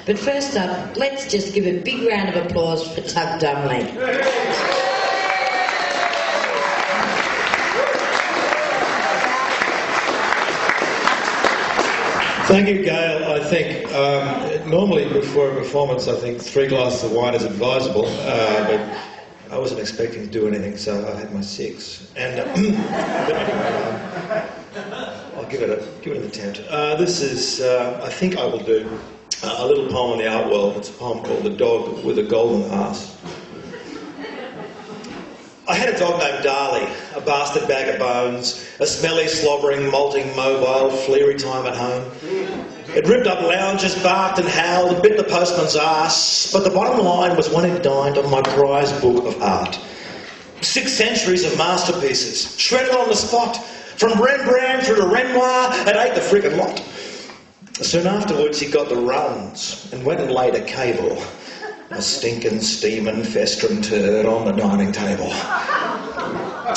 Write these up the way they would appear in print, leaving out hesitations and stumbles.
But first up, let's just give a big round of applause for Tug Dumley. Thank you, Gail. I think normally before a performance, I think 3 glasses of wine is advisable, but I wasn't expecting to do anything, so I had my 6. And but anyway, I'll give it an attempt. This is, I think I will do a little poem on the art world. It's a poem called "The Dog with a Golden Arse." I had a dog named Darley, a bastard bag of bones, a smelly, slobbering, molting, mobile, fleary time at home. It ripped up lounges, barked and howled, bit the postman's arse, but the bottom line was when it dined on my prize book of art. 6 centuries of masterpieces, shredded on the spot, from Rembrandt through to Renoir, and ate the friggin' lot. Soon afterwards he got the runs and went and laid a cable. A stinking, steaming, festering turd on the dining table.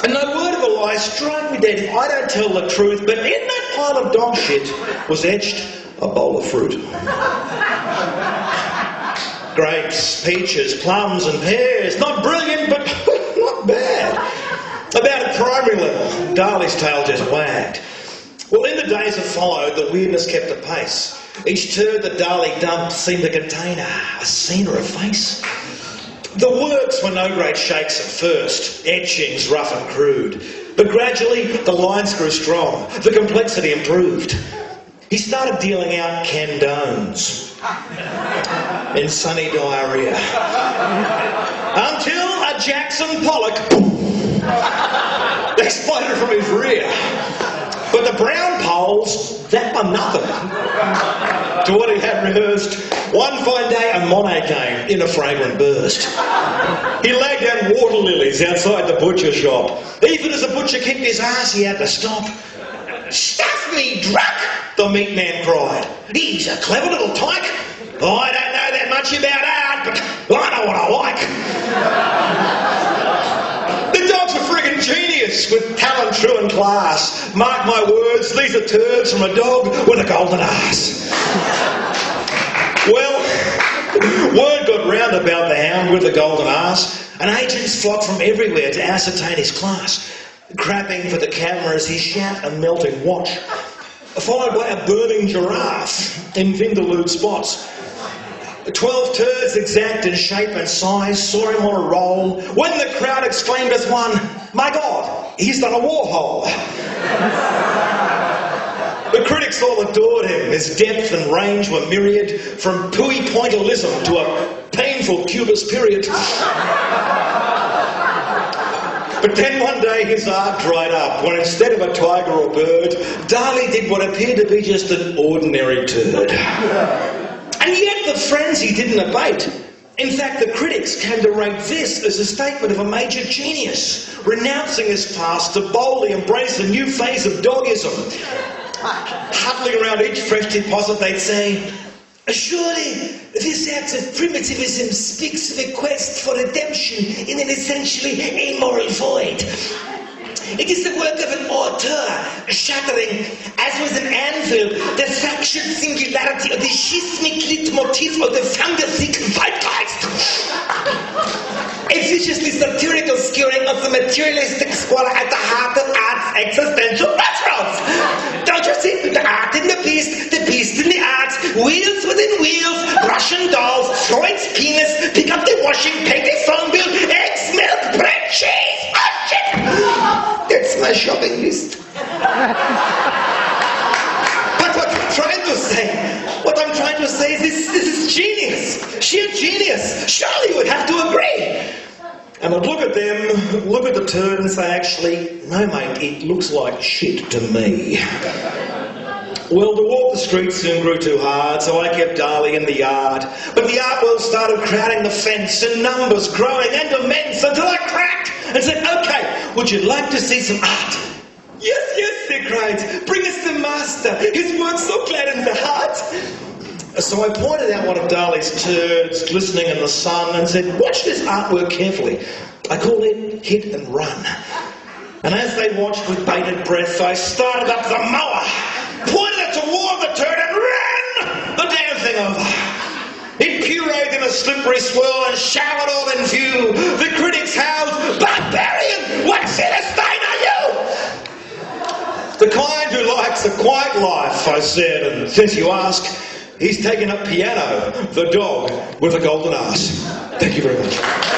And no word of a lie, strike me dead if I don't tell the truth, but in that pile of dog shit was etched a bowl of fruit. Grapes, peaches, plums and pears. Not brilliant, but not bad. About at primary level, Darley's tail just wagged. Well, in the days that followed, the weirdness kept a pace. Each turd that Darley dumped seemed to contain a scene or a face. The works were no great shakes at first, etchings rough and crude. But gradually the lines grew strong, the complexity improved. He started dealing out candones in sunny diarrhea. Until a Jackson Pollock exploded from his rear. But the brown poles, that were nothing to what he had rehearsed. One fine day, a Monet came in a fragrant burst. He laid down water lilies outside the butcher shop. Even as the butcher kicked his ass, he had to stop. "Stuff me, druck!" the meat man cried. "He's a clever little tyke. I don't know that much about art, but I know what I like." The dog's a friggin' genius with talent, true and class. Mark my words, these are turds from a dog with a golden arse. Well, word got round about the hound with the golden arse, and agents flocked from everywhere to ascertain his class. Crapping for the camera as he shat a melting watch, followed by a burning giraffe in Vindaloo spots. 12 turds exact in shape and size saw him on a roll when the crowd exclaimed as one, "My God, he's done a warhole." The critics all adored him. His depth and range were myriad, from pooey pointillism to a painful pubis period. But then one day his art dried up when instead of a tiger or bird, Darley did what appeared to be just an ordinary turd. And yet the frenzy didn't abate. In fact, the critics came to rate this as a statement of a major genius, renouncing his past to boldly embrace a new phase of dogism. Huddling around each fresh deposit, they'd say, "Surely this act of primitivism speaks of a quest for redemption in an essentially amoral void. It is the work of an auteur, shattering, as with an anvil, the fractured singularity of the schismic leitmotif of the fantastic zeitgeist. A viciously satirical skewering of the materialistic squalor at the heart of art's existential naturals. Don't you see? The art in the beast in the art, wheels within wheels, Russian dolls, Freud's penis, pick up the washing, pay the phone bill, eggs, milk, bread, cheese, oh shit! That's my shopping list. But what I'm trying to say is this is genius, sheer genius. Surely you would have to agree. And I'd look at them, look at the turd and say, actually, no mate, it looks like shit to me. Well, to walk the streets soon grew too hard, so I kept Darley in the yard. But the art world started crowding the fence, in numbers growing and immense, until I cracked and said, "Okay, would you like to see some art?" "Yes, yes," they cried, "bring us the master, his work's so glad in the heart." So I pointed out one of Darley's turds glistening in the sun and said, "Watch this artwork carefully. I call it hit and run." And as they watched with bated breath, I started up the mower, pointed it toward the turd and ran the damn thing over. slippery swirl and showered all in view. The critics howled, "Barbarian, what Philistine are you?" "The kind who likes a quiet life," I said, "and since you ask, he's taken up Piano, the dog with a golden arse." Thank you very much.